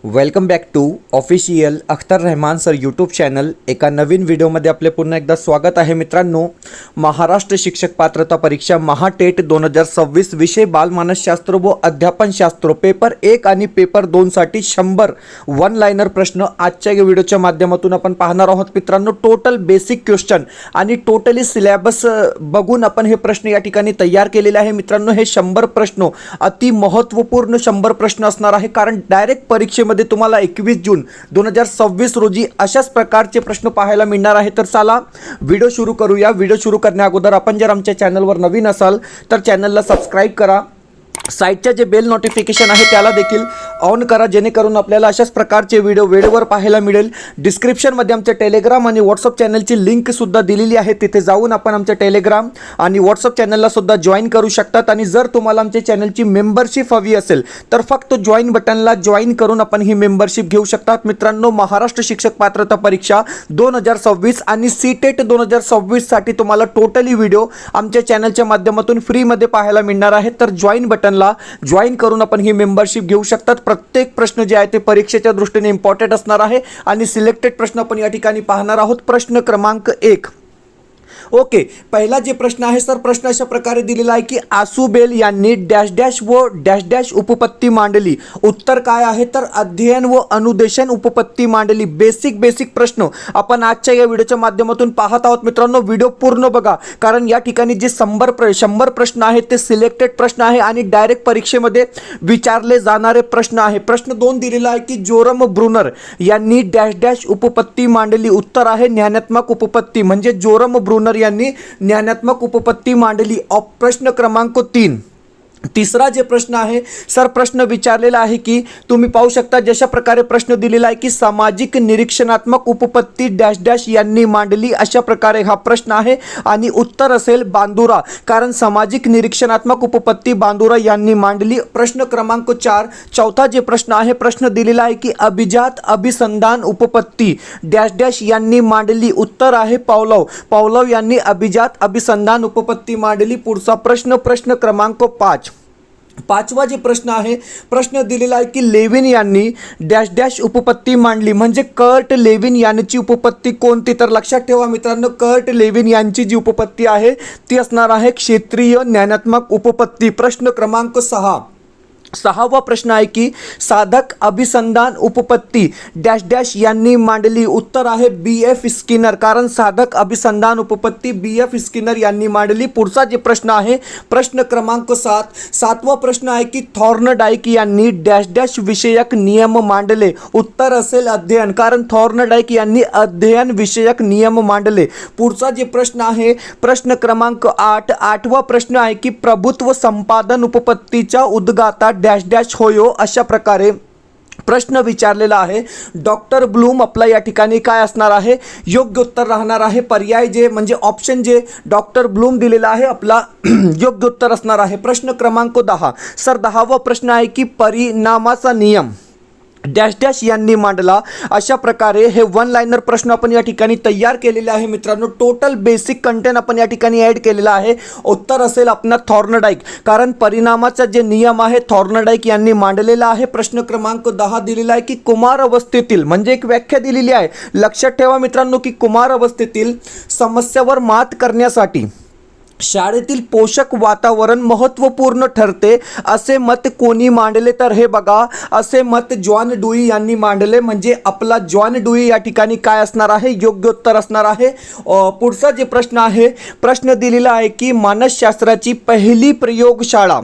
Welcome back to official Akhtar Rahman sir YouTube channel. एका नवीन व्हिडिओमध्ये आपले पुन्हा एकदा स्वागत आहे मित्रांनो. महाराष्ट्र शिक्षक पात्रता परीक्षा महाटेट 2026 विषय बालमानसशास्त्र व अध्यापनशास्त्र पेपर 1 आणि पेपर 2 साठी 100 वन लाइनर प्रश्न आजच्या या व्हिडिओच्या माध्यमातून आपण पाहणार आहोत मित्रांनो. टोटल बेसिक क्वेश्चन आणि टोटली सिलेबस बघून आपण हे प्रश्न या ठिकाणी तयार केलेले आहे मित्रांनो. हे 100 प्रश्न अति महत्त्वपूर्ण 100 प्रश्न असणार आहे, कारण डायरेक्ट परीक्षेमध्ये तुम्हाला 21 जून 2026 रोजी अशाच प्रकारचे प्रश्न पाहायला मिळणार आहे. तर चला व्हिडिओ सुरू करूया. व्हिडिओ सुरू करण्या अगोदर आपण जर आमच्या चॅनलवर नवीन असाल तर चॅनलला सबस्क्राइब करा. साईडचे जे बेल नोटिफिकेशन आहे त्याला देखील ऑन करा, जेणेकरून आपल्याला अशाच प्रकारचे व्हिडिओ वेळेवर पाहायला मिळेल. डिस्क्रिप्शनमध्ये आमच्या टेलिग्राम आणि व्हॉट्सअप चॅनलची लिंक सुद्धा दिलेली आहे. तिथे जाऊन आपण आमच्या टेलिग्राम आणि व्हॉट्सअप चॅनलला सुद्धा जॉईन करू शकतात. आणि जर तुम्हाला आमच्या चॅनलची मेंबरशिप हवी असेल तर फक्त जॉईन बटनला जॉईन करून आपण ही मेंबरशिप घेऊ शकतात मित्रांनो. महाराष्ट्र शिक्षक पात्रता परीक्षा 2026 आणि सीटेट 2026 साठी तुम्हाला टोटली व्हिडिओ आमच्या चॅनलच्या माध्यमातून फ्रीमध्ये पाहायला मिळणार आहे. तर जॉईन बटनला जॉईन करून आपण ही मेंबरशिप घेऊ शकतात. प्रत्येक प्रश्न जे आहे ते परीक्षेच्या दृष्टीने इम्पॉर्टंट असणार आहे आणि सिलेक्टेड प्रश्न आपण या ठिकाणी पाहणार आहोत. प्रश्न क्रमांक 1. ओके, पहिला जे प्रश्न आहे सर, प्रश्न अशा प्रकारे दिलेला आहे की आसुबेल यांनी डॅश डॅश व डॅश डॅश उपपत्ती मांडली. उत्तर काय आहे तर अध्ययन व अनुदेशन उपपत्ती मांडली. बेसिक प्रश्न आपण आजच्या या व्हिडिओच्या माध्यमातून पाहत आहोत मित्रांनो. व्हिडिओ पूर्ण बघा, कारण या ठिकाणी जे 100 प्रश्न आहेत ते सिलेक्टेड प्रश्न आहे आणि डायरेक्ट परीक्षेमध्ये विचारले जाणारे प्रश्न आहे. प्रश्न 2 दिलेला आहे की जोरम ब्रुनर यांनी डॅश डॅश उपपत्ती मांडली. उत्तर आहे ज्ञानात्मक उपपत्ती, म्हणजे जोरम ब्रुनर यांनी ज्ञानात्मक उपपत्ती मांडली. प्रश्न क्रमांक 3. तिसरा जे प्रश्न आहे सर, प्रश्न विचारलेला आहे की तुम्ही पाहू शकता जशा प्रकारे प्रश्न दिलेला आहे की सामाजिक निरीक्षणात्मक उपपत्ती डॅश डॅश यांनी मांडली. अशा प्रकारे हा प्रश्न आहे आणि उत्तर असेल बांदुरा, कारण सामाजिक निरीक्षणात्मक उपपत्ती बांदुरा यांनी मांडली. प्रश्न क्रमांक 4. चौथा जे प्रश्न आहे, प्रश्न दिलेला आहे की अभिजात अभिसंधान उपपत्ती डॅश डॅश यांनी मांडली. उत्तर आहे पावलोव यांनी अभिजात अभिसंधान उपपत्ती मांडली. पुढचा प्रश्न क्रमांक 5. पाचवा जे प्रश्न आहे, प्रश्न दिलेला आहे की लेविन यांनी डॅश डॅश उपपत्ती मांडली, म्हणजे कर्ट लेविन यांची उपपत्ती कोणती. तर लक्षात ठेवा मित्रांनो, कर्ट लेविन यांची जी उपपत्ती आहे ती असणार आहे क्षेत्रीय ज्ञानात्मक उपपत्ती. प्रश्न क्रमांक 6. सहावा प्रश्न आहे की साधक अभिसंधान उपपत्ती डॅश डॅश यांनी मांडली. उत्तर आहे BF स्किनर, कारण साधक अभिसंधान उपपत्ती BF स्किनर यांनी मांडली. पुढचा जे प्रश्न आहे, प्रश्न क्रमांक 7. सातवा प्रश्न आहे की थॉर्नडाईक यांनी डॅश डॅश विषयक नियम मांडले. उत्तर असेल अध्ययन, कारण थॉर्नडाईक यांनी अध्ययन विषयक नियम मांडले. पुढचा जे प्रश्न आहे, प्रश्न क्रमांक 8. आठवा प्रश्न आहे की प्रभुत्व संपादन उपपत्तीच्या उद्गाता डॅश डॅश होयो. अशा प्रकारे प्रश्न विचारलेला आहे. डॉक्टर ब्लूम आपला या ठिकाणी काय असणार आहे, योग्य उत्तर राहणार आहे. पर्याय जे म्हणजे ऑप्शन जे डॉक्टर ब्लूम दिलेला आहे आपला योग्य उत्तर असणार आहे. प्रश्न क्रमांक 10. सर 10वा प्रश्न आहे की परिणामाचा नियम डॅश डॅश यांनी मांडला. अशा प्रकारे हे वन लाइनर प्रश्न आपण या ठिकाणी तयार केलेले आहे मित्रांनो. टोटल बेसिक कंटेंट आपण या ठिकाणी ॲड केलेला आहे. उत्तर असेल आपला थॉर्नडाईक, कारण परिणामाचा जे नियम आहे थॉर्नडाईक यांनी मांडलेला आहे. प्रश्न क्रमांक 10 दिलेला आहे की कुमार अवस्थेतील, म्हणजे एक व्याख्या दिलेली आहे. लक्षात ठेवा मित्रांनो की कुमार अवस्थेतील समस्यावर मात करण्यासाठी शाळेतील पोषक वातावरण महत्त्वपूर्ण ठरते असे मत कोणी मांडले. तर हे बघा, असे मत जॉन डुई यांनी मांडले, म्हणजे आपला जॉन डुई या ठिकाणी काय असणार आहे, योग्य उत्तर असणार आहे. पुढचा जे प्रश्न आहे, प्रश्न दिलेला आहे की मानसशास्त्राची पहिली प्रयोगशाळा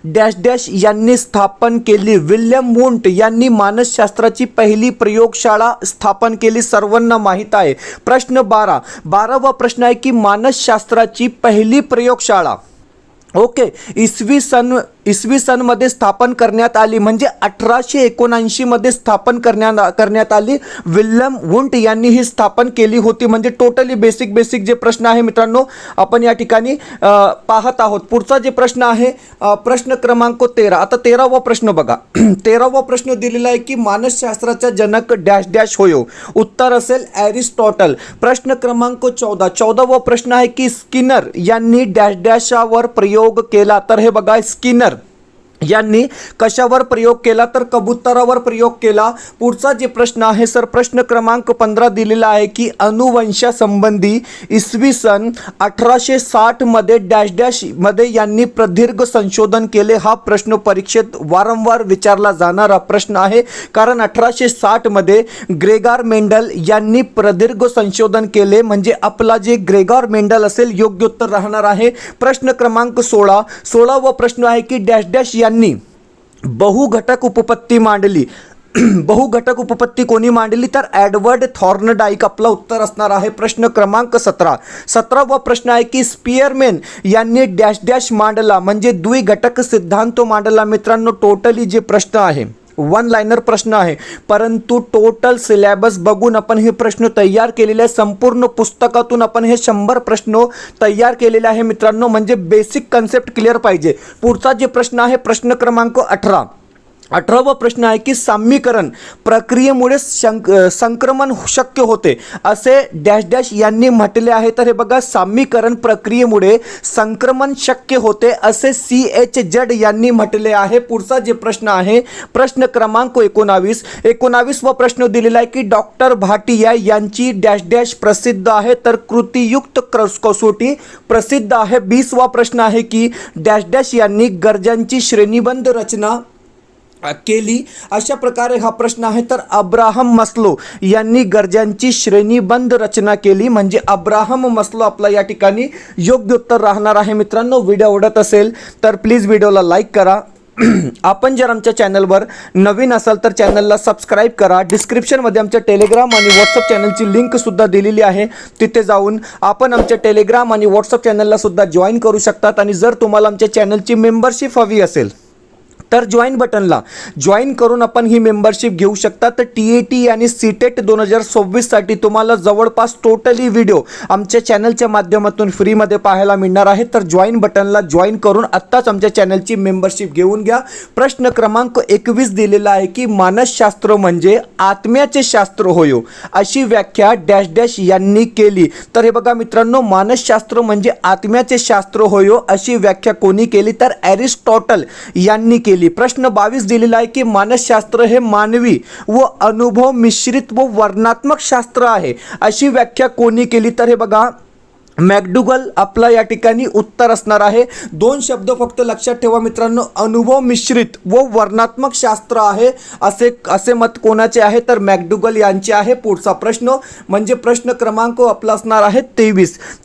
डॅश डॅश यांनी स्थापन केली. विल्यम वुंट यांनी मानसशास्त्राची पहिली प्रयोगशाळा स्थापन केली, सर्वांना माहीत आहे. प्रश्न 12वा प्रश्न आहे की मानसशास्त्राची पहिली प्रयोगशाळा इसवी सन मध्ये स्थापन करण्यात आली, म्हणजे 1879 मध्ये स्थापन करण्यात आली. विल्यम वुंट यांनी ही स्थापन केली होती. म्हणजे टोटली बेसिक जे प्रश्न आहे मित्रांनो आपण या ठिकाणी पाहत आहोत. पुढचा जे प्रश्न आहे, प्रश्न क्रमांक 13. आता 13वा प्रश्न बघा. 13वा प्रश्न दिलेला आहे की मानसशास्त्राचा जनक डॅश डॅश होयो. उत्तर असेल ॲरिस्टॉटल. प्रश्न क्रमांक 14. 14वा प्रश्न आहे की स्किनर यांनी डॅश डॅशवर प्रयोग केला. तर हे बघा, स्किनर यांनी कशावर प्रयोग केला तर कबुतरावर प्रयोग केला. पुढचा जे प्रश्न आहे सर प्रश्न क्रमांक 15 दिलेला आहे की अनुवंशासंबंधी इसवी सन 1860 मध्ये डॅश डॅश मध्ये यांनी प्रदीर्घ संशोधन केले. हा प्रश्न परीक्षेत वारंवार विचारला जाणारा प्रश्न आहे, कारण 1860 मध्ये ग्रेगार मेंडल यांनी प्रदीर्घ संशोधन केले, म्हणजे आपला जे ग्रेगार मेंडल असेल योग्य उत्तर राहणार आहे. प्रश्न क्रमांक 16वा प्रश्न आहे की डॅश डॅश यांनी बहुघटक उपपत्ती मांडली. बहुघटक उपपत्ती कोणी मांडली तर एडवर्ड थॉर्नडाईक आपला उत्तर असणार आहे. प्रश्न क्रमांक 17वा प्रश्न आहे की स्पियरमॅन यांनी डॅश डॅश मांडला, म्हणजे द्विघटक सिद्धांत मांडला. मित्रांनो टोटली जे प्रश्न आहे वन लाइनर प्रश्न आहे, परंतु टोटल सिलेबस बघून आपण हे प्रश्न तयार केलेले आहे. संपूर्ण पुस्तकातून आपण हे 100 प्रश्न तयार केलेले आहे मित्रांनो, म्हणजे बेसिक कन्सेप्ट क्लिअर पाहिजे. पुढचा जे प्रश्न आहे प्रश्न क्रमांक 18वा प्रश्न आहे की साम्यीकरण प्रक्रियेमुळे संक्रमण शक्य होते असे डॅश डॅश यांनी म्हटले आहे. तर हे बघा, साम्यीकरण प्रक्रियेमुळे संक्रमण शक्य होते असे CH जड यांनी म्हटले आहे. पुढचा जे प्रश्न आहे प्रश्न क्रमांक 19वा प्रश्न दिलेला आहे की डॉक्टर भाटिया यांची डॅश डॅश प्रसिद्ध आहे, तर कृतीयुक्त कसोटी प्रसिद्ध आहे. 20वा प्रश्न आहे की डॅश डॅश यांनी गरजांची श्रेणीबद्ध रचना केली. अशा प्रकारे हा प्रश्न आहे, तर अब्राहम मस्लो यांनी गरजांची श्रेणीबद्ध रचना केली, म्हणजे अब्राहम मस्लो आपला या ठिकाणी योग्य उत्तर राहणार आहे. मित्रांनो व्हिडिओ आवडत असेल तर प्लीज व्हिडिओला लाईक करा. आपण जर आमच्या चॅनलवर नवीन असाल तर चॅनलला सबस्क्राईब करा. डिस्क्रिप्शनमध्ये आमच्या टेलिग्राम आणि व्हॉट्सअप चॅनलची लिंकसुद्धा दिलेली आहे, तिथे जाऊन आपण आमच्या टेलिग्राम आणि व्हॉट्सअप चॅनलला सुद्धा जॉईन करू शकतात. आणि जर तुम्हाला आमच्या चॅनलची मेंबरशिप हवी असेल तर जॉईन बटनला जॉईन करून आपण ही मेंबरशिप घेऊ शकता. तर TAT आणि CTET 2026साठी तुम्हाला जवळपास टोटली व्हिडिओ आमच्या चॅनलच्या माध्यमातून फ्रीमध्ये पाहायला मिळणार आहे. तर जॉईन बटनला जॉईन करून आत्ताच आमच्या चॅनलची मेंबरशिप घेऊन घ्या. प्रश्न क्रमांक 21 दिलेला आहे की मानसशास्त्र म्हणजे आत्म्याचे शास्त्र होय अशी व्याख्या डॅश डॅश यांनी केली. तर हे बघा मित्रांनो, मानसशास्त्र म्हणजे आत्म्याचे शास्त्र होय अशी व्याख्या कोणी केली तर एरिस्टॉटल यांनी केली. प्रश्न 22 दिलेला आहे की मानसशास्त्र हे मानवी व अनुभव मिश्रित व वर्णनात्मक शास्त्र आहे अशी व्याख्या कोणी केली. तर हे बघा मॅकडुगल आपला या ठिकाणी उत्तर असणार आहे. 2 शब्द फक्त लक्षात ठेवा मित्रांनो, अनुभव मिश्रित व वर्णनात्मक शास्त्र आहे असे मत कोणाचे आहे तर मॅकडुगल यांचे आहे. पुढचा प्रश्न म्हणजे प्रश्न क्रमांक आपला असणार आहे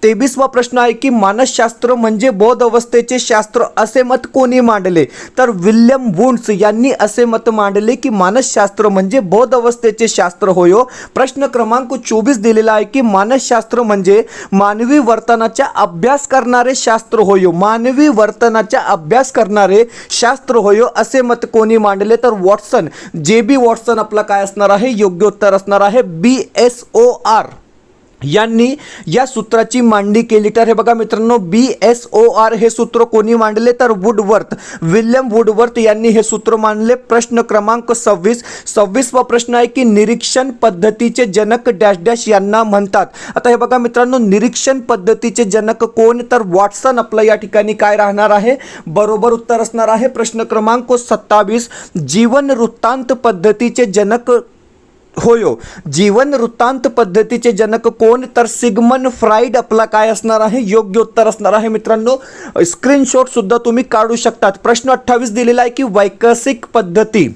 23वा प्रश्न आहे की मानसशास्त्र म्हणजे बोध अवस्थेचे शास्त्र असे मत कोणी मांडले तर विल्यम वुंड्स यांनी असे मत मांडले की मानसशास्त्र म्हणजे बोध अवस्थेचे शास्त्र होय. प्रश्न क्रमांक 24 दिलेला आहे की मानसशास्त्र म्हणजे मानवी वर्तनाचा अभ्यास करणारे शास्त्र होय. मानवी वर्तनाचा अभ्यास करणारे शास्त्र होय असे मत कोणी मांडले तर वॉटसन, JB वॉटसन आपला काय असणार आहे योग्य उत्तर असणार आहे. BSOR यांनी या सूत्राची मांडणी केली. तर हे बघा मित्रांनो, BSOR हे सूत्र कोणी मांडले तर वुडवर्थ, विल्यम वुडवर्थ यांनी हे सूत्र मांडले. प्रश्न क्रमांक 26वा प्रश्न आहे की निरीक्षण पद्धतीचे जनक डॅश डॅश यांना म्हणतात. आता हे बघा मित्रांनो, निरीक्षण पद्धतीचे जनक कोण तर वॉटसन आपला या ठिकाणी काय राहणार आहे बरोबर उत्तर असणार आहे. प्रश्न क्रमांक 27 जीवन वृत्तांत पद्धतीचे जनक होयो. जीवन वृत्तांत पद्धतीचे जनक कोण तर सिगमंड फ्राइड आपला काय असणार आहे योग्य उत्तर असणार आहे. मित्रांनो स्क्रीनशॉट सुद्धा तुम्ही काढू शकतात. प्रश्न 28 दिलेला आहे की वैकसिक पद्धती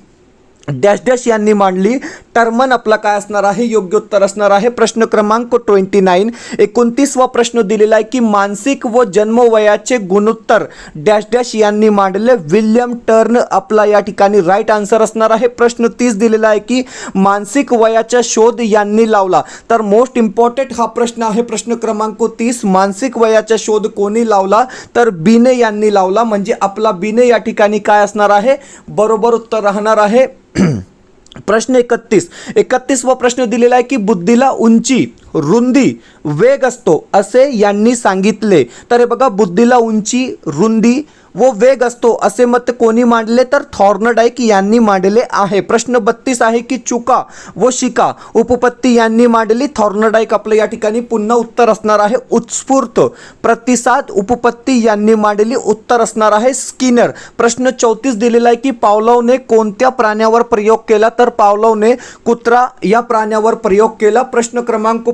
डॅश डॅश यांनी मांडली. टर्मन आपला काय असणार आहे योग्य उत्तर असणार आहे. प्रश्न क्रमांक 29वा प्रश्न दिलेला आहे की मानसिक व जन्मवयाचे गुणोत्तर डॅश डॅश यांनी मांडले. विल्यम टर्न आपला या ठिकाणी राईट आन्सर असणार आहे. प्रश्न 30 दिलेला आहे की मानसिक वयाचा शोध यांनी लावला. तर मोस्ट इम्पॉर्टंट हा प्रश्न आहे. प्रश्न क्रमांक 30 मानसिक वयाचा शोध कोणी लावला तर बिने यांनी लावला, म्हणजे आपला बिने या ठिकाणी काय असणार आहे बरोबर उत्तर राहणार आहे. प्रश्न 31वा प्रश्न दिलेला आहे की बुद्धीला उंची, रुंदी, वेग असतो असे यांनी सांगितले. तर हे बघा, बुद्धीला उंची, रुंदी व वेग असतो असे मत कोणी मांडले तर थॉर्नडाईक यांनी मांडले आहे. प्रश्न 32 आहे की चुका व शिका उपपत्ती यांनी मांडली. थॉर्नडाईक आपलं या ठिकाणी पुन्हा उत्तर असणार आहे उत्स्फूर्त प्रतिसाद उपपत्ती यांनी मांडली. उत्तर असणार आहे स्किनर. प्रश्न 34 दिलेला आहे की पावलोवने कोणत्या प्राण्यावर प्रयोग केला तर पावलोवने कुत्रा या प्राण्यावर प्रयोग केला. प्रश्न क्रमांक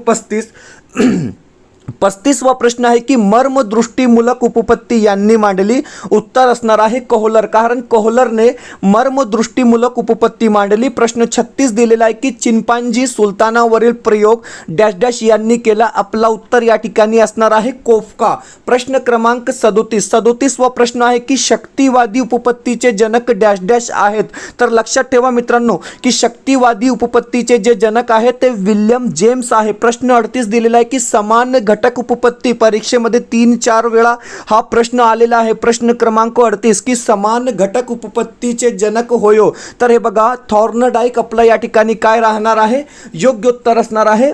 35वा प्रश्न आहे की मर्मदृष्टीमूलक उपपत्ती यांनी मांडली. उत्तर असणार आहे कोहलर, कारण कोहलरने मर्मदृष्टीमूलक उपपत्ती मांडली. प्रश्न 36 दिलेला आहे की चिंपांजी सुलतानावरील प्रयोग डॅश डॅश यांनी केला. आपला उत्तर या ठिकाणी असणार आहे कोफका. प्रश्न क्रमांक 37वा प्रश्न आहे की शक्तिवादी उपपत्तीचे जनक डॅश डॅश आहेत. तर लक्षात ठेवा मित्रांनो की शक्तिवादी उपपत्तीचे जे जनक आहेत ते विल्यम जेम्स आहे. प्रश्न 38 दिलेला आहे की समान घटक उपपत्ती परीक्षेमध्ये 3-4 वेळा हा प्रश्न आलेला आहे. प्रश्न क्रमांक 38 की समान घटक उपपत्तीचे जनक होयो. तर हे बघा थॉर्नडाईक आपला या ठिकाणी काय राहणार आहे, योग्य उत्तर असणार आहे.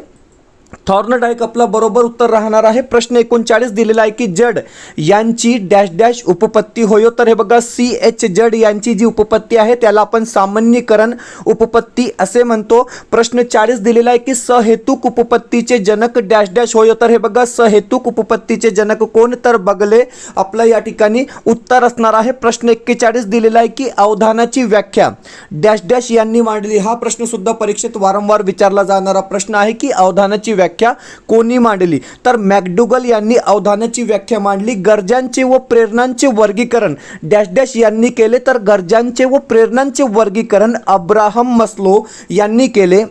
थॉर्नडाईक आपला बरोबर उत्तर राहणार आहे. प्रश्न 39 दिलेला आहे की जड यांची डॅश डॅश उपपत्ती होयो. तर हे बघा CH जड यांची जी उपपत्ती आहे त्याला आपण सामान्यीकरण उपपत्ती असे म्हणतो. प्रश्न 40 दिलेला आहे की सहेतुक उपपत्तीचे जनक डॅश डॅश होयो. तर हे बघा सहेतुक उपपत्तीचे जनक कोण तर बगले आपलं या ठिकाणी उत्तर असणार आहे. प्रश्न 41 दिलेला आहे की अवधानाची व्याख्या डॅश डॅश यांनी मांडली. हा प्रश्न सुद्धा परीक्षेत वारंवार विचारला जाणारा प्रश्न आहे की अवधानाची व्याख्या कोणी मांडली. तर मॅकडुगल यांनी अवधानाची व्याख्या मांडली. गरजांचे व प्रेरणांचे वर्गीकरण डॅश डॅश यांनी केले. तर गरजांचे व प्रेरणांचे वर्गीकरण अब्राहम मस्लो यांनी केले.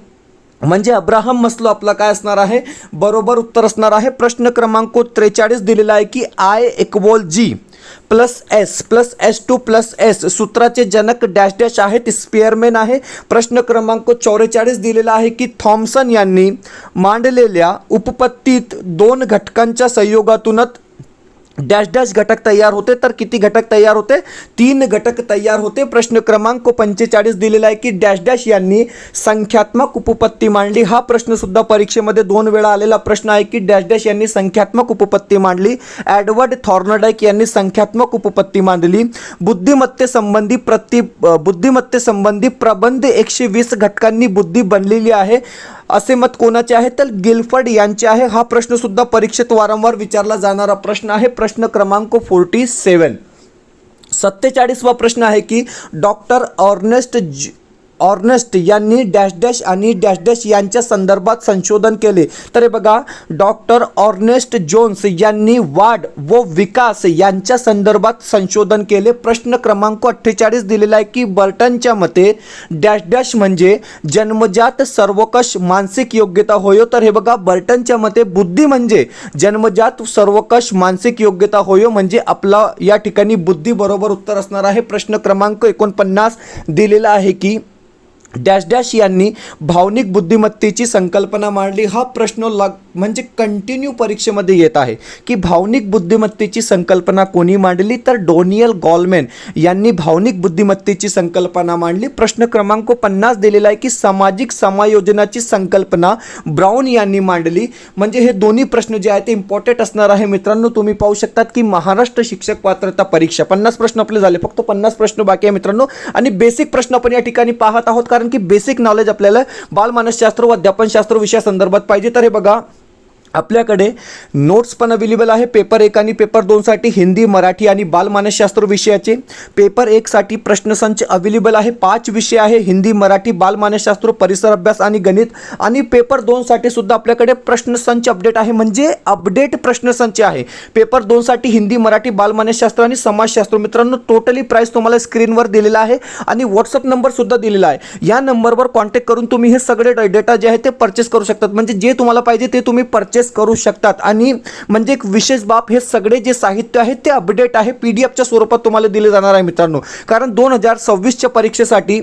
म्हणजे अब्राहम मस्लो आपला काय असणार आहे, बरोबर उत्तर असणार आहे. प्रश्न क्रमांक 43 दिलेला आहे की I=G + S+S2+S सूत्राचे जनक डॅश डॅश आहेत, स्पिअरमॅन आहे. प्रश्न क्रमांक 44 दिलेला आहे की थॉम्सन यांनी मांडलेल्या उपपत्तीत 2 घटकांच्या संयोगातूनच डॅश डॅश घटक तयार होते. तर किती घटक तयार होते, 3 घटक तयार होते. प्रश्न क्रमांक 45 दिलेला आहे की डॅश डॅश यांनी संख्यात्मक उपपत्ती मांडली. हा प्रश्न सुद्धा परीक्षेमध्ये 2 वेळा आलेला प्रश्न आहे की डॅश डॅश यांनी संख्यात्मक उपपत्ती मांडली. एडवर्ड थॉर्नडाईक यांनी संख्यात्मक उपपत्ती मांडली. बुद्धिमत्तेसंबंधी प्रबंध 120 घटकांनी बुद्धी बनलेली आहे असे मत कोणाचे आहे तर गिलफर्ड यांचे आहे. हा प्रश्न सुद्धा परीक्षेत वारंवार विचारला जाणारा प्रश्न आहे. प्रश्न क्रमांक 47वा प्रश्न आहे की डॉक्टर ऑर्नेस्ट यांनी डॅश डॅश आणि डॅश डॅश यांच्या संदर्भात संशोधन केले. तर हे बघा डॉक्टर ऑर्नेस्ट जोन्स यांनी वाढ व विकास यांच्या संदर्भात संशोधन केले. प्रश्न क्रमांक 48 दिलेला आहे की बर्टनच्या मते डॅश डॅश म्हणजे जन्मजात सर्वकष मानसिक योग्यता होयो. तर हे बघा बर्टनच्या मते बुद्धी म्हणजे जन्मजात सर्वकष मानसिक योग्यता होयो. म्हणजे आपला या ठिकाणी बुद्धी बरोबर उत्तर असणार आहे. प्रश्न क्रमांक 49 दिलेला आहे की डॅश डॅश यांनी भावनिक बुद्धिमत्तेची संकल्पना मांडली. हा प्रश्न म्हणजे कंटिन्यू परीक्षेमध्ये येत आहे की भावनिक बुद्धिमत्तेची संकल्पना कोणी मांडली तर डोनियल गॉलमॅन यांनी भावनिक बुद्धिमत्तेची संकल्पना मांडली. प्रश्न क्रमांक 50 दिलेला आहे की सामाजिक समायोजनाची संकल्पना ब्राउन यांनी मांडली. म्हणजे हे दोन्ही प्रश्न जे आहेत ते इम्पॉर्टंट असणार आहे मित्रांनो. तुम्ही पाहू शकतात की महाराष्ट्र शिक्षक पात्रता परीक्षा 50 प्रश्न आपले झाले, फक्त 50 प्रश्न बाकी आहे मित्रांनो. आणि बेसिक प्रश्न आपण या ठिकाणी पाहत आहोत कारण की बेसिक नॉलेज आपल्याला बालमानसशास्त्र व अध्यापनशास्त्र विषयासंदर्भात पाहिजे. तर हे बघा आपल्याकडे नोट्स पण अवेलेबल आहे पेपर 1 आणि पेपर 2 साठी हिंदी, मराठी आणि बालमानसशास्त्र विषयाचे. पेपर 1 साठी प्रश्नसंच अवेलेबल आहे. 5 विषय आहे, हिंदी, मराठी, बालमानसशास्त्र, परिसर अभ्यास आणि गणित. आणि पेपर 2 साठी सुद्धा आपल्याकडे प्रश्नसंच अपडेट आहे, म्हणजे अपडेट प्रश्नसंच आहे. पेपर 2 साठी हिंदी, मराठी, बालमानसशास्त्र आणि समाजशास्त्र. मित्रांनो टोटली प्राइस तुम्हाला स्क्रीनवर दिलेला आहे आणि व्हॉट्सअप नंबर सुद्धा दिलेला आहे. या नंबरवर कॉन्टॅक्ट करून तुम्ही हे सगळे डेटा जे आहे ते परचेस करू शकतात. म्हणजे जे तुम्हाला पाहिजे ते तुम्ही परचेस करू शकतात. आणि म्हणजे एक विशेष बाब, हे सगळे जे साहित्य आहे ते अपडेट आहे, PDF च्या स्वरूपात तुम्हाला दिले जाणार आहे मित्रांनो. कारण 2026 च्या परीक्षेसाठी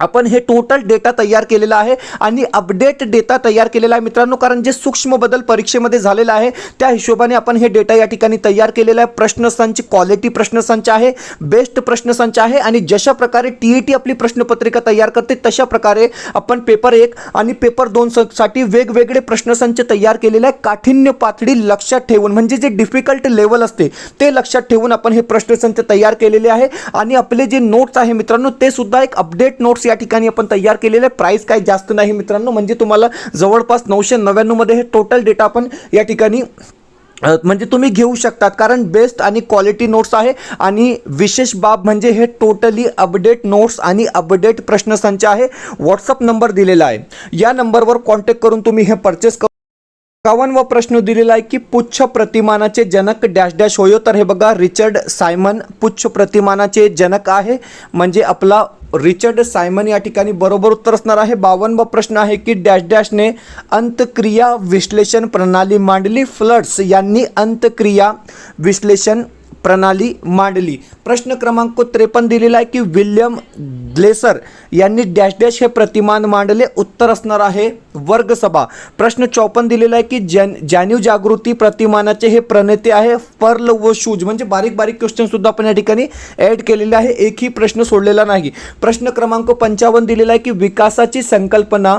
आपण हे टोटल डेटा तयार केलेला आहे आणि अपडेट डेटा तयार केलेला आहे मित्रांनो, कारण जे सूक्ष्म बदल परीक्षेमध्ये झालेला आहे त्या हिशोबाने आपण हे डेटा या ठिकाणी तयार केलेला आहे. प्रश्नसंच क्वालिटी प्रश्नसंच आहे, बेस्ट प्रश्नसंच आहे आणि जशा प्रकारे टीईटी आपली प्रश्नपत्रिका तयार करते तशा प्रकारे आपण पेपर 1 आणि पेपर 2 साठी वेगवेगळे प्रश्नसंच तयार केलेले आहे. काठिण्य पातळी लक्षात ठेवून, म्हणजे जे डिफिकल्ट लेवल असते ते लक्षात ठेवून आपण हे प्रश्नसंच तयार केलेले आहे. आणि आपले जे नोट्स आहे मित्रांनो ते सुद्धा एक अपडेट नोट्स या ठिकाणी आपण तयार केलेले आहे. प्राइस काही जास्त नाही मित्रांनो, म्हणजे तुम्हाला जवळपास 999 मध्ये हे टोटल डेटा आपण या ठिकाणी म्हणजे तुम्ही घेऊ शकतात, कारण बेस्ट आणि क्वालिटी नोट्स आहे. आणि विशेष बाब म्हणजे हे टोटली अपडेट नोट्स आणि अपडेट प्रश्नसंच आहे. व्हॉट्सअप नंबर दिलेला आहे, या नंबरवर कॉन्टॅक्ट करून तुम्ही हे परचेस करू. 51वा प्रश्न दिलेला आहे की पुच्छ प्रतिमानाचे जनक डॅश डॅश होयो. तर हे बघा, रिचर्ड सायमन पुच्छ प्रतिमानाचे जनक आहे, म्हणजे आपला रिचर्ड सायमन या ठिकाणी बरोबर उत्तर असणार आहे. 52वा प्रश्न आहे की डॅश डॅशने अंतक्रिया विश्लेषण प्रणाली मांडली. फ्लड्स यांनी अंतक्रिया विश्लेषण प्रणाली मांडली. प्रश्न क्रमांक 53 दिलेला आहे की विल्यम ग्लेसर यांनी डॅश डॅश हे प्रतिमान मांडले. उत्तर असणार आहे वर्गसभा. प्रश्न 54 दिलेला आहे की जाणीव जागृती प्रतिमानाचे हे प्रणेते आहे पर्ल व शूज, म्हणजे बारीक बारीक क्वेश्चन सुद्धा आपण या ठिकाणी ऍड केलेले आहे, एकही प्रश्न सोडलेला नाही. प्रश्न क्रमांक 55 दिलेला आहे की विकासाची संकल्पना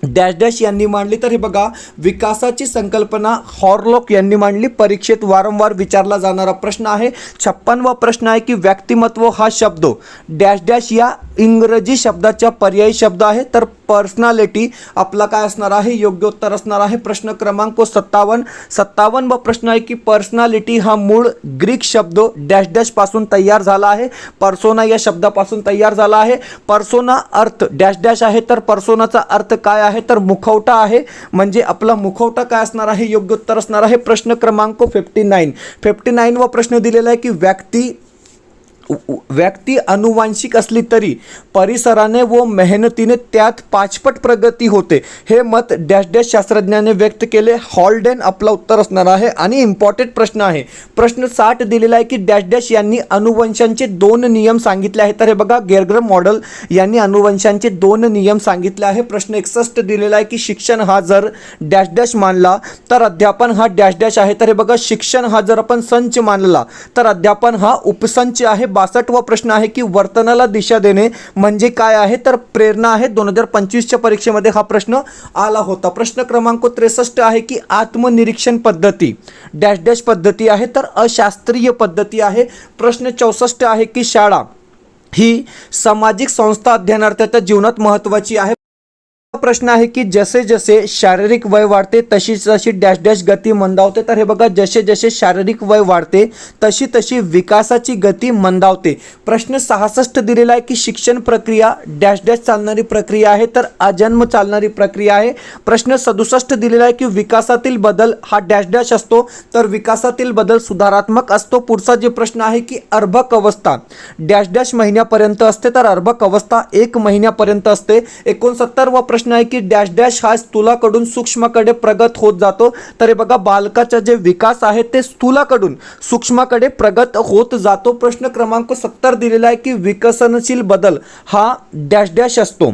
डॅश डॅश यांनी मांडली. तर हे बघा, विकासाची संकल्पना हॉरलॉक यांनी मांडली. परीक्षेत वारंवार विचारला जाणारा प्रश्न आहे. 56वा प्रश्न आहे की व्यक्तिमत्व हा शब्द डॅश डॅश या इंग्रजी शब्दाचा पर्यायी शब्द आहे. तर पर्सनॅलिटी आपला काय असणार आहे, योग्य उत्तर असणार आहे. प्रश्न क्रमांक 57वा प्रश्न आहे की पर्सनॅलिटी हा मूळ ग्रीक शब्द डॅश डॅश पासून तयार झाला आहे. पर्सोना या शब्दापासून तयार झाला आहे. पर्सोना अर्थ डॅश डॅश आहे. तर पर्सोनाचा अर्थ काय आहे, तर मुखवटा आहे, म्हणजे आपला मुखवटा काय असणार आहे, योग्य उत्तर असणार आहे. प्रश्न क्रमांक 59वा प्रश्न दिलेला आहे की व्यक्ती अनुवांशिक असली तरी परिसराने व मेहनतीने त्यात 5 पट प्रगती होते, हे मत डॅश डॅश शास्त्रज्ञाने व्यक्त केले. हॉल्डेन आपला उत्तर असणार आहे. आणि इम्पॉर्टंट प्रश्न आहे, प्रश्न 60 दिलेला आहे की डॅश डॅश यांनी अनुवंशांचे 2 नियम सांगितले आहेत. तर हे बघा, गेरग्रम मॉडेल यांनी अनुवंशांचे 2 नियम सांगितले आहे. प्रश्न 61 दिलेला आहे की शिक्षण हा जर डॅश डॅश मानला तर अध्यापन हा डॅश डॅश आहे. तर हे बघा, शिक्षण हा जर आपण संच मानला तर अध्यापन हा उपसंच आहे. 62वा प्रश्न आहे की वर्तनाला दिशा देणे म्हणजे काय आहे, तर प्रेरणा आहे. 2025च्या परीक्षेमध्ये हा प्रश्न आला होता. प्रश्न क्रमांक 63 आहे की आत्मनिरीक्षण पद्धती डॅश डॅश पद्धती आहे, तर अशास्त्रीय पद्धती आहे. प्रश्न 64 आहे की शाळा ही सामाजिक संस्था अध्ययनार्थ्याच्या जीवनात महत्त्वाची आहे. प्रश्न आहे की जसे जसे शारीरिक वय वाढते तशी तशी डॅश डॅश गती मंदावते. तर हे बघा, जसे जसे शारीरिक वय वाढते तशी तशी विकासाची गती मंदावते. प्रश्न 66 दिलेला आहे की शिक्षण प्रक्रिया डॅश डॅश चालणारी प्रक्रिया आहे, तर अजन्म चालणारी प्रक्रिया आहे. प्रश्न 67 दिलेला आहे की विकासातील बदल हा डॅश डॅश असतो, तर विकासातील बदल सुधारात्मक असतो. पुढचा जे प्रश्न आहे की अर्भक अवस्था डॅश डॅश महिन्यापर्यंत असते, तर अर्भक अवस्था 1 महिन्यापर्यंत असते. 69वा प्रश्न आहे की डॅश डॅश हा स्थूलाकडून सूक्ष्माकडे प्रगत होत जातो. तर हे बघा, बालकाचा जे विकास आहे ते स्थूलाकडून सूक्ष्माकडे प्रगत होत जातो. प्रश्न क्रमांक 70 दिलेला आहे की विकसनशील बदल हा डॅश डॅश असतो.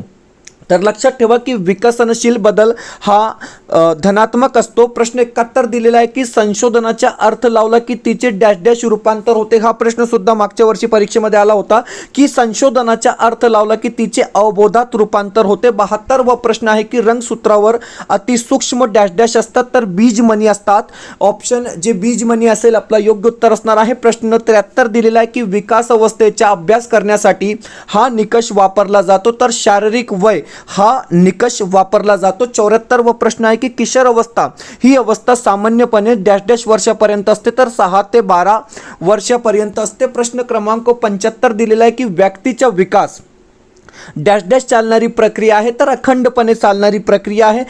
तर लक्षात ठेवा की विकसनशील बदल हा धनात्मक असतो. प्रश्न 71 दिलेला आहे की संशोधनाचा अर्थ लावला की तिचे डॅश डॅश रूपांतर होते. हा प्रश्न सुद्धा मागच्या वर्षी परीक्षेमध्ये आला होता की संशोधनाचा अर्थ लावला की तिचे अवबोधात रूपांतर होते. 72वा प्रश्न आहे की रंगसूत्रावर अतिसूक्ष्म डॅश डॅश असतात, तर बीजमणी असतात. ऑप्शन जे बीजमणी असेल आपला योग्य उत्तर असणार आहे. प्रश्न 73 दिलेला आहे की विकास अवस्थेचा अभ्यास करण्यासाठी हा निकष वापरला जातो, तर शारीरिक वय हा निकष वापरला जातो. 74वा प्रश्न आहे की किशोर अवस्था ही अवस्था सामान्यपणे डॅश डॅश वर्षापर्यंत असते, तर 6 ते 12 वर्षापर्यंत असते. प्रश्न क्रमांक 75 दिलेला आहे की व्यक्तीचा विकास डॅश डॅश चालणारी प्रक्रिया आहे, तर अखंडपणे चालणारी प्रक्रिया आहे.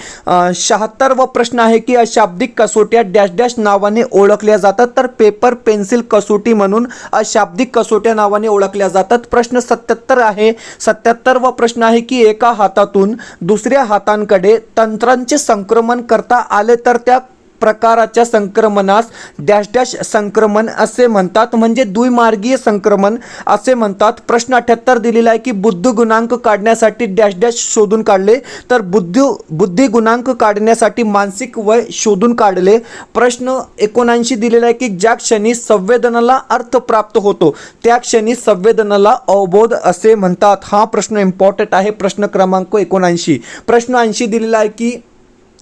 76वा प्रश्न आहे की अशाब्दिक कसोट्या डॅश डॅश नावाने ओळखल्या जातात, तर पेपर पेन्सिल कसोटी म्हणून अशाब्दिक कसोट्या नावाने ओळखल्या जातात. प्रश्न 77 आहे. 77वा प्रश्न आहे की एका हातातून दुसऱ्या हातांकडे तंत्रांचे संक्रमण करता आले तर त्या प्रकाराच्या संक्रमणास डॅश डॅश संक्रमण असे म्हणतात, म्हणजे द्विमार्गीय संक्रमण असे म्हणतात. प्रश्न 78 दिलेला आहे की बुद्धी गुणांक काढण्यासाठी डॅश डॅश शोधून काढले, तर बुद्धी गुणांक काढण्यासाठी मानसिक वय शोधून काढले. प्रश्न 79 दिलेला आहे की ज्या क्षणी संवेदनाला अर्थ प्राप्त होतो त्या क्षणी संवेदनाला अवबोध असे म्हणतात. हा प्रश्न इम्पॉर्टंट आहे, प्रश्न क्रमांक 79. प्रश्न 80 दिलेला आहे की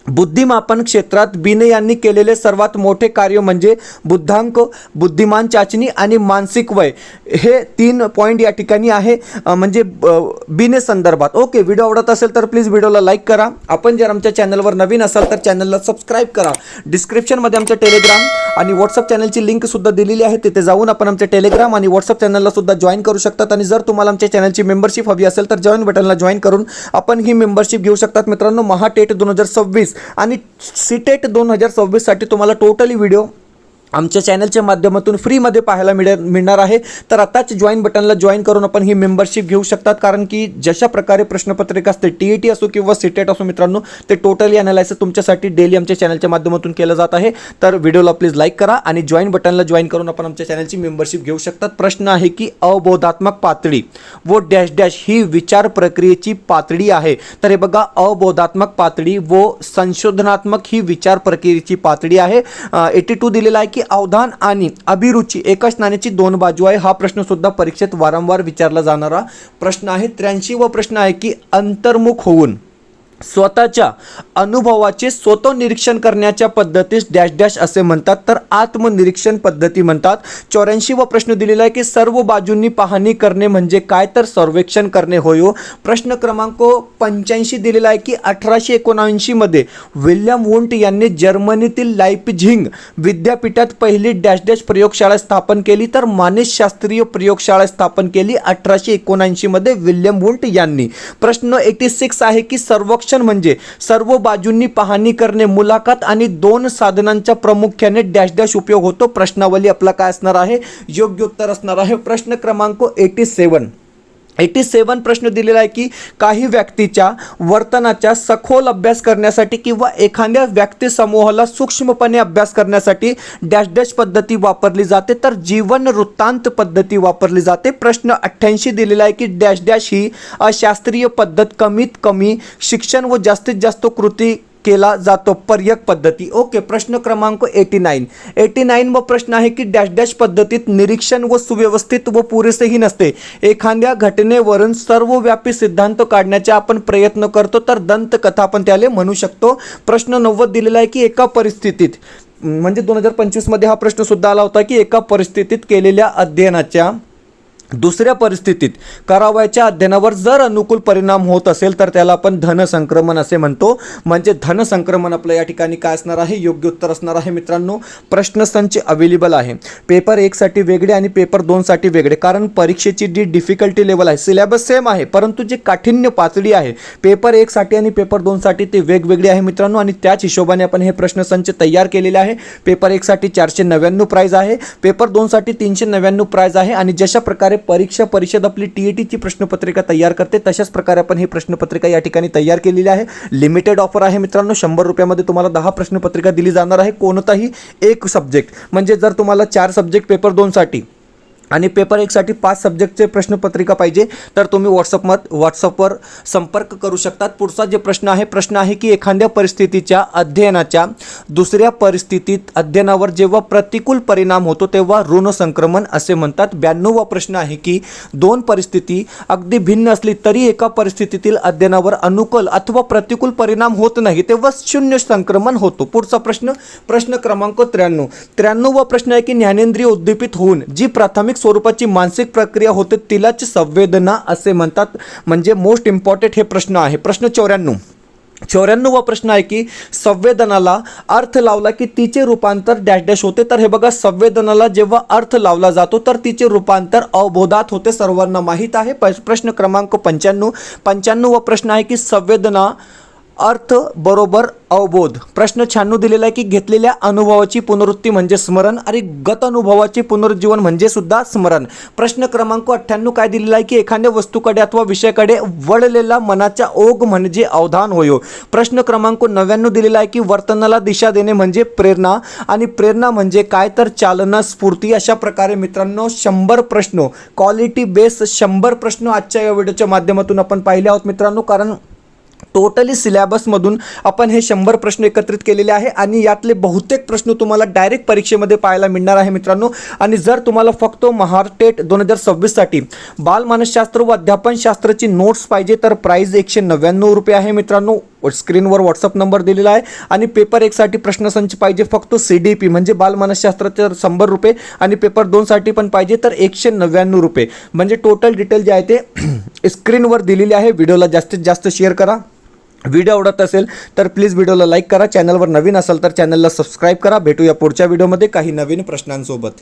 बुद्धिमापन क्षेत्रात बिने यांनी केलेले सर्वात मोठे कार्य म्हणजे बुद्धांक, बुद्धिमान चाचणी आणि मानसिक वय. हे 3 पॉईंट या ठिकाणी आहे म्हणजे बिने संदर्भात. ओके, व्हिडिओ आवडत असेल तर प्लीज व्हिडिओला लाईक करा. आपण जर आमच्या चॅनलवर नवीन असाल तर चॅनलला सबस्क्राईब करा. डिस्क्रिप्शनमध्ये आमच्या टेलिग्राम आणि व्हॉट्सअप चॅनलची लिंक सुद्धा दिलेली आहे, तिथे जाऊन आपण आमच्या टेलिग्राम आणि व्हॉट्सअप चॅनलला सुद्धा जॉईन करू शकतात. आणि जर तुम्हाला आमच्या चॅनलची मेंबरशिप हवी असेल तर जॉईन बटनला जॉईन करून आपण ही मेंबरशिप घेऊ शकतात. मित्रांनो, महाटेट 2026 आणि सीटेट 2026 साठी तुम्हाला टोटली व्हिडिओ आमच्या चॅनलच्या माध्यमातून फ्रीमध्ये पाहायला मिळणार आहे. तर आताच जॉईन बटनला जॉईन करून आपण ही मेंबरशिप घेऊ शकतात, कारण की जशा प्रकारे प्रश्नपत्रिका असते, TET असो किंवा सीटेट असो मित्रांनो, ते टोटली अनालायसिस तुमच्यासाठी डेली आमच्या चॅनलच्या माध्यमातून केलं जात आहे. तर व्हिडिओला प्लीज लाईक करा आणि जॉईन बटनला जॉईन करून आपण आमच्या चॅनलची मेंबरशिप घेऊ शकतात. प्रश्न आहे की अवबोधात्मक पातळी व डॅश डॅश ही विचार प्रक्रियेची पातळी आहे. तर हे बघा, अवबोधात्मक पातळी व संशोधनात्मक ही विचार प्रक्रियेची पातळी आहे. 82 दिलेला आहे की अवधान आणि अभिरुची एकाच नाण्याची 2 बाजू आहे. हा प्रश्न सुद्धा परीक्षेत वारंवार विचारला जाणारा प्रश्न आहे. 83 व प्रश्न आहे की अंतर्मुख होऊन स्वतःच्या अनुभवाचे स्वतः निरीक्षण करण्याच्या पद्धतीस डॅश डॅश असे म्हणतात, तर आत्मनिरीक्षण पद्धती म्हणतात. 84 व प्रश्न दिलेला आहे की सर्व बाजूंनी पाहणी करणे म्हणजे काय, तर सर्वेक्षण करणे होय. प्रश्न क्रमांक 85 दिलेला आहे की 1879 मध्ये विल्यम वुंट यांनी जर्मनीतील लाइप्झिग विद्यापीठात पहिली डॅश डॅश प्रयोगशाळा स्थापन केली, तर मानसशास्त्रीय प्रयोगशाळा स्थापन केली 1879 मध्ये विल्यम वुंट यांनी. प्रश्न 86 आहे की सर्वेक्षण म्हणजे सर्व बाजूंनी पाहणी करणे, मुलाखत आणि 2 साधनांचा प्रामुख्याने डॅश डॅश उपयोग होतो. प्रश्नावली आपला काय असणार आहे, योग्य उत्तर असणार आहे. प्रश्न क्रमांक 87 प्रश्न दिलेला आहे की काही व्यक्तीच्या वर्तनाचा सखोल अभ्यास करण्यासाठी किंवा एखाद्या व्यक्ती समूहाला सूक्ष्मपणे अभ्यास करण्यासाठी डॅश डॅश पद्धती वापरली जाते, तर जीवन वृत्तांत पद्धती वापरली जाते. प्रश्न 88 दिलेला आहे की डॅश डॅश ही अशास्त्रीय पद्धत, कमीत कमी शिक्षण व जास्तीत जास्त कृती केला जातो, पर्यक पद्धती. ओके, प्रश्न क्रमांक 89 व प्रश्न आहे की डॅश डॅश पद्धतीत निरीक्षण व सुव्यवस्थित व पुरेसेही नसते. एखाद्या घटनेवरून सर्वव्यापी सिद्धांत काढण्याचा आपण प्रयत्न करतो, तर दंतकथा आपण त्याला म्हणू शकतो. प्रश्न 90 दिलेला आहे की एका परिस्थितीत, म्हणजे 2025 मध्ये हा प्रश्न सुद्धा आला होता की एका परिस्थितीत केलेल्या अध्ययनाच्या दुसऱ्या परिस्थितीत करावयाच्या अध्ययनावर जर अनुकूल परिणाम होत असेल तर त्याला आपण धनसंक्रमण असे म्हणतो. म्हणजे धनसंक्रमण आपलं या ठिकाणी काय असणार आहे, योग्य उत्तर असणार आहे. मित्रांनो, प्रश्नसंच अवेलेबल आहे पेपर 1 साठी वेगळे आणि पेपर 2 साठी वेगळे, कारण परीक्षेची जी डिफिकल्टी लेवल आहे, सिलेबस सेम आहे, परंतु जी काठिण्य पातळी आहे पेपर 1 साठी आणि पेपर 2 साठी ते वेगवेगळी आहे मित्रांनो. आणि त्याच हिशोबाने आपण हे प्रश्नसंच तयार केलेले आहे. पेपर 1 साठी 499 प्राइज आहे, पेपर 2 साठी 399 प्राइज आहे. आणि जशा प्रकारे परीक्षा परिषद आपली TETची प्रश्नपत्रिका तयार करते, तशाच प्रकारे आपण ही प्रश्नपत्रिका या ठिकाणी तयार केलेली आहे. लिमिटेड ऑफर आहे मित्रांनो, 100 रुपयामध्ये तुम्हाला 10 प्रश्नपत्रिका दिली जाणार आहे. कोणताही एक सब्जेक्ट, म्हणजे जर तुम्हाला 4 सब्जेक्ट पेपर 2 साठी आणि पेपर 1 साठी 5 सब्जेक्टचे प्रश्नपत्रिका पाहिजे तर तुम्ही व्हॉट्सअपवर संपर्क करू शकतात. पुढचा जे प्रश्न आहे की एखाद्या परिस्थितीच्या अध्ययनाच्या दुसऱ्या परिस्थितीत अध्ययनावर जेव्हा प्रतिकूल परिणाम होतो तेव्हा ऋण संक्रमण असे म्हणतात. 92वा प्रश्न आहे की 2 परिस्थिती अगदी भिन्न असली तरी एका परिस्थितीतील अध्ययनावर अनुकूल अथवा प्रतिकूल परिणाम होत नाही तेव्हा शून्य संक्रमण होतो. पुढचा प्रश्न क्रमांक 93वा प्रश्न आहे की ज्ञानेंद्रिय उद्दीपित होऊन जी प्राथमिक स्वरूपाची मानसिक प्रक्रिया होते तिलाच संवेदना असे म्हणतात. म्हणजे मोस्ट इम्पॉर्टंट हे प्रश्न आहे. प्रश्न 94वा प्रश्न आहे की संवेदनाला अर्थ लावला की तिचे रूपांतर डॅश डॅश होते. तर हे बघा, संवेदनाला जेव्हा अर्थ लावला जातो तर तिचे रूपांतर अवबोधात होते, सर्वांना माहीत आहे. प्रश्न क्रमांक 95वा प्रश्न आहे की संवेदना अर्थ बरोबर अवबोध. प्रश्न 96 दिलेला आहे की घेतलेल्या अनुभवाची पुनरुक्ती म्हणजे स्मरण आणि गत अनुभवाचे पुनरुज्जीवन म्हणजे सुद्धा स्मरण. प्रश्न क्रमांक 98 काय दिलेला आहे की एखाद्या वस्तूकडे अथवा विषयाकडे वळलेला मनाचा ओघ म्हणजे अवधान होय. प्रश्न क्रमांक 99 दिलेला आहे की वर्तनाला दिशा देणे म्हणजे प्रेरणा आणि प्रेरणा म्हणजे काय तर चालना, स्फूर्ती. अशा प्रकारे मित्रांनो 100 प्रश्न, क्वालिटी बेस 100 प्रश्न आजच्या या व्हिडिओच्या माध्यमातून आपण पाहिले आहोत मित्रांनो. कारण टोटली सिलेबसमधून आपण हे 100 प्रश्न एकत्रित केलेले आहे आणि यातले बहुतेक प्रश्न तुम्हाला डायरेक्ट परीक्षेमध्ये पाहायला मिळणार आहे मित्रांनो. आणि जर तुम्हाला फक्त महाटेट 2026साठी बालमानसशास्त्र व अध्यापनशास्त्राची नोट्स पाहिजे तर प्राईज 199 रुपये आहे मित्रांनो. स्क्रीनवर व्हॉट्सअप नंबर दिलेला आहे. आणि पेपर 1 साठी प्रश्नसंच पाहिजे फक्त CDP म्हणजे बालमानसशास्त्र तर 100 रुपये आणि पेपर 2 साठी पण पाहिजे तर 199 रुपये. म्हणजे टोटल डिटेल जे आहे ते स्क्रीनवर दिलेली आहे. व्हिडिओला जास्तीत जास्त शेअर करा. व्हिडिओ आवडत असेल तर प्लीज व्हिडिओला लाईक करा. चॅनलवर नवीन असाल तर चॅनलला सबस्क्राईब करा. भेटूया पुढच्या व्हिडिओमध्ये काही नवीन प्रश्नांसोबत.